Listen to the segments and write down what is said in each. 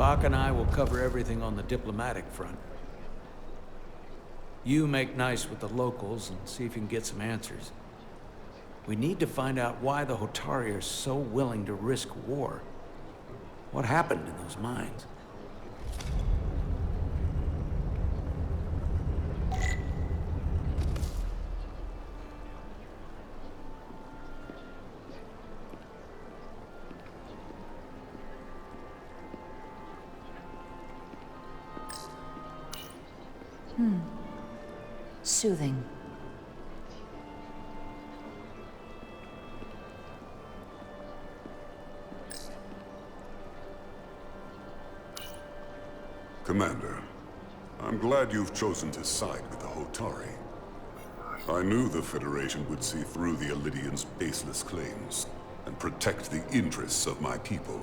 Spock and I will cover everything on the diplomatic front. You make nice with the locals and see if you can get some answers. We need to find out why the Hotari are so willing to risk war. What happened in those mines? Soothing. Commander, I'm glad you've chosen to side with the Hotari. I knew the Federation would see through the Alydians' baseless claims and protect the interests of my people.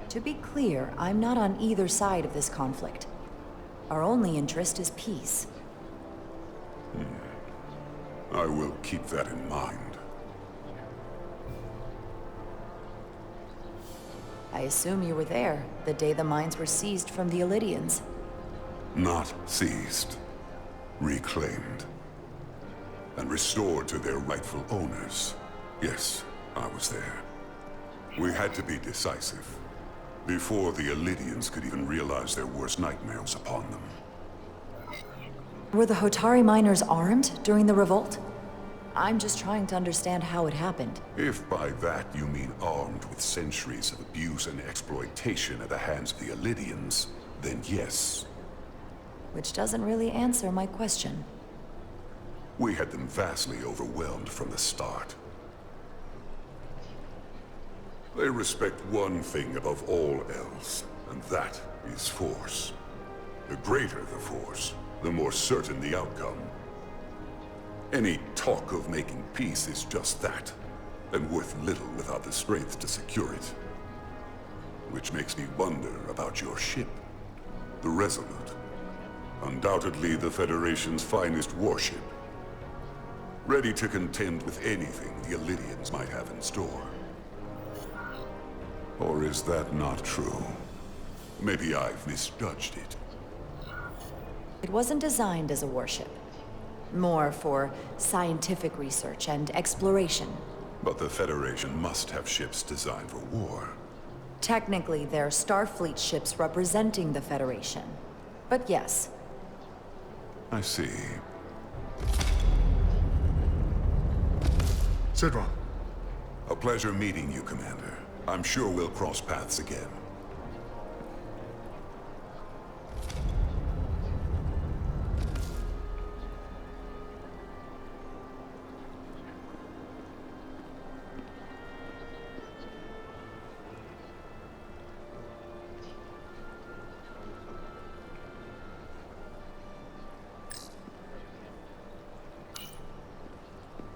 To be clear, I'm not on either side of this conflict. Our only interest is peace. I will keep that in mind. I assume you were there the day the mines were seized from the Alydians. Not seized. Reclaimed. And restored to their rightful owners. Yes, I was there. We had to be decisive. Before the Alydians could even realize their worst nightmares upon them. Were the Hotari miners armed during the revolt? I'm just trying to understand how it happened. If by that you mean armed with centuries of abuse and exploitation at the hands of the Alydians, then yes. Which doesn't really answer my question. We had them vastly overwhelmed from the start. They respect one thing above all else, and that is force. The greater the force, the more certain the outcome. Any talk of making peace is just that, and worth little without the strength to secure it. Which makes me wonder about your ship, the Resolute. Undoubtedly the Federation's finest warship. Ready to contend with anything the Alydians might have in store. Or is that not true? Maybe I've misjudged it. It wasn't designed as a warship. More for scientific research and exploration. But the Federation must have ships designed for war. Technically, they're Starfleet ships representing the Federation. But yes. I see. Sidron. A pleasure meeting you, Commander. I'm sure we'll cross paths again.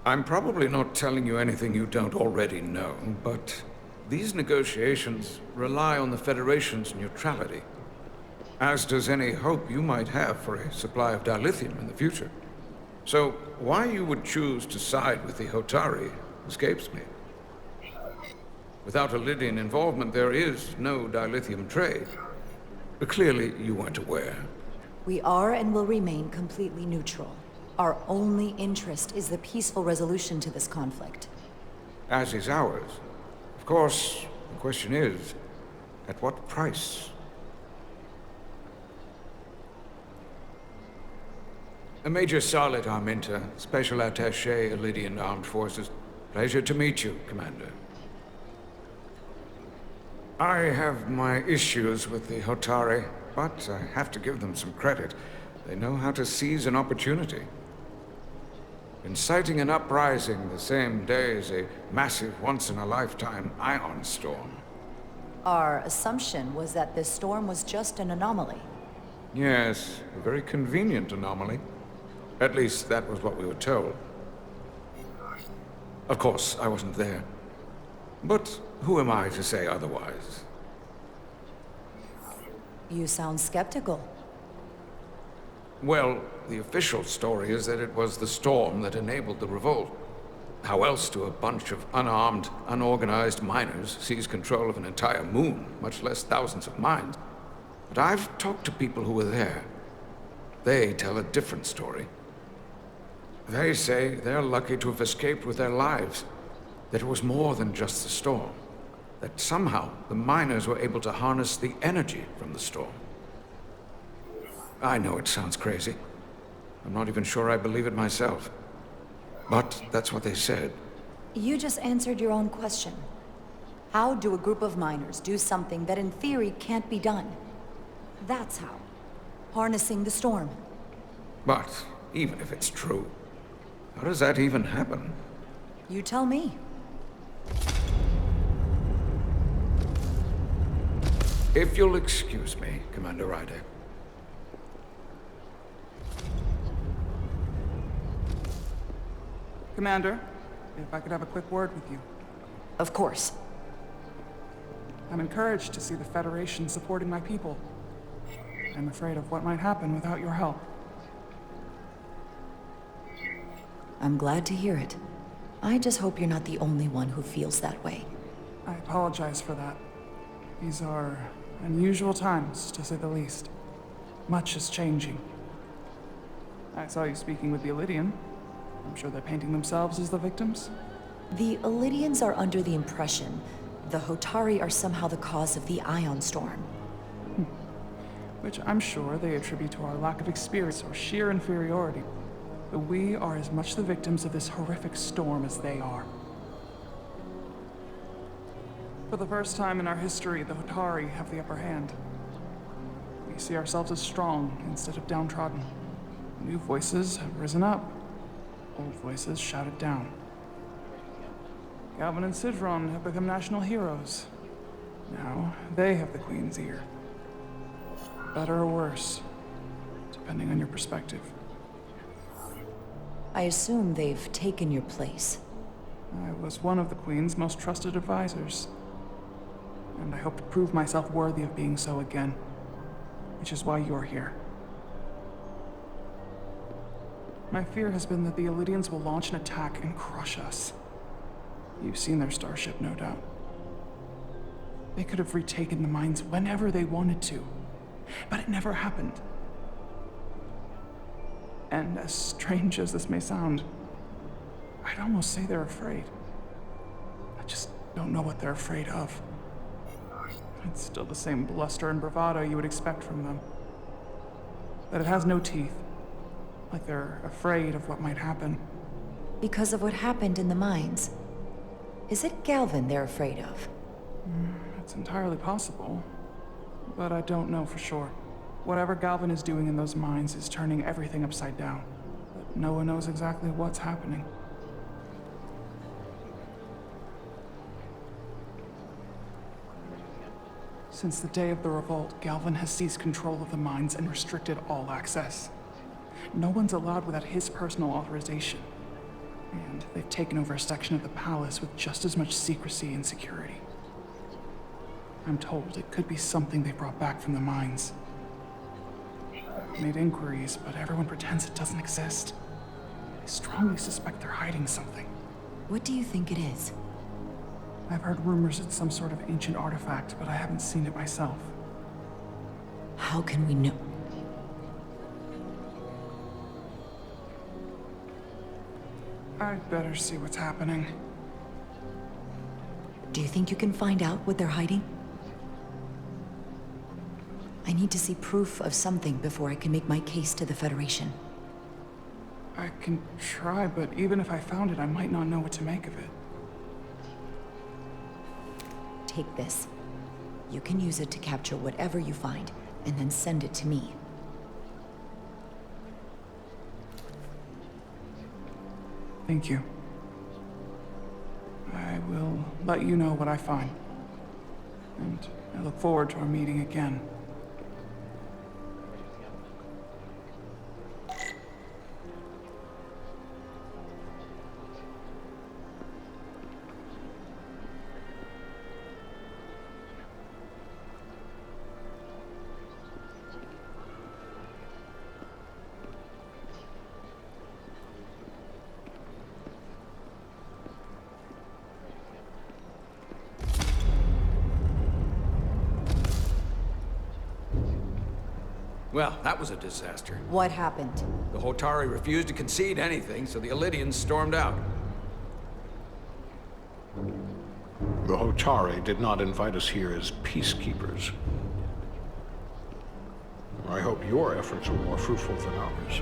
I'm probably not telling you anything you don't already know, but these negotiations rely on the Federation's neutrality, as does any hope you might have for a supply of dilithium in the future. So, why you would choose to side with the Hotari escapes me. Without Alydian involvement, there is no dilithium trade. But clearly, you weren't aware. We are and will remain completely neutral. Our only interest is the peaceful resolution to this conflict. As is ours. Of course, the question is, at what price? Major Solid Arminta, Special Attaché, Alydian Armed Forces. Pleasure to meet you, Commander. I have my issues with the Hotari, but I have to give them some credit. They know how to seize an opportunity. Inciting an uprising the same day as a massive, once-in-a-lifetime ion storm. Our assumption was that this storm was just an anomaly. Yes, a very convenient anomaly. At least, that was what we were told. Of course, I wasn't there. But who am I to say otherwise? You sound skeptical. Well, the official story is that it was the storm that enabled the revolt. How else do a bunch of unarmed, unorganized miners seize control of an entire moon, much less thousands of mines? But I've talked to people who were there. They tell a different story. They say they're lucky to have escaped with their lives. That it was more than just the storm. That somehow the miners were able to harness the energy from the storm. I know it sounds crazy. I'm not even sure I believe it myself. But that's what they said. You just answered your own question. How do a group of miners do something that in theory can't be done? That's how. Harnessing the storm. But even if it's true, how does that even happen? You tell me. If you'll excuse me, Commander Ryder. Commander, if I could have a quick word with you. Of course. I'm encouraged to see the Federation supporting my people. I'm afraid of what might happen without your help. I'm glad to hear it. I just hope you're not the only one who feels that way. I apologize for that. These are unusual times, to say the least. Much is changing. I saw you speaking with the Alydian. I'm sure they're painting themselves as the victims. The Alydians are under the impression the Hotari are somehow the cause of the ion storm. Which I'm sure they attribute to our lack of experience or sheer inferiority. But we are as much the victims of this horrific storm as they are. For the first time in our history, the Hotari have the upper hand. We see ourselves as strong instead of downtrodden. New voices have risen up. Old voices shouted down. Galvin and Sidron have become national heroes. Now, they have the Queen's ear. Better or worse, depending on your perspective. I assume they've taken your place. I was one of the Queen's most trusted advisors. And I hope to prove myself worthy of being so again. Which is why you're here. My fear has been that the Alydians will launch an attack and crush us. You've seen their starship, no doubt. They could have retaken the mines whenever they wanted to. But it never happened. And as strange as this may sound, I'd almost say they're afraid. I just don't know what they're afraid of. It's still the same bluster and bravado you would expect from them. But it has no teeth. Like they're afraid of what might happen. Because of what happened in the mines. Is it Galvin they're afraid of? It's entirely possible. But I don't know for sure. Whatever Galvin is doing in those mines is turning everything upside down. But no one knows exactly what's happening. Since the day of the revolt, Galvin has seized control of the mines and restricted all access. No one's allowed without his personal authorization. And they've taken over a section of the palace with just as much secrecy and security. I'm told it could be something they brought back from the mines. I've made inquiries, but everyone pretends it doesn't exist. I strongly suspect they're hiding something. What do you think it is? I've heard rumors it's some sort of ancient artifact, but I haven't seen it myself. How can we know? I'd better see what's happening. Do you think you can find out what they're hiding? I need to see proof of something before I can make my case to the Federation. I can try, but even if I found it, I might not know what to make of it. Take this. You can use it to capture whatever you find, and then send it to me. Thank you. I will let you know what I find. And I look forward to our meeting again. Well, that was a disaster. What happened? The Hotari refused to concede anything, so the Alydians stormed out. The Hotari did not invite us here as peacekeepers. I hope your efforts were more fruitful than ours.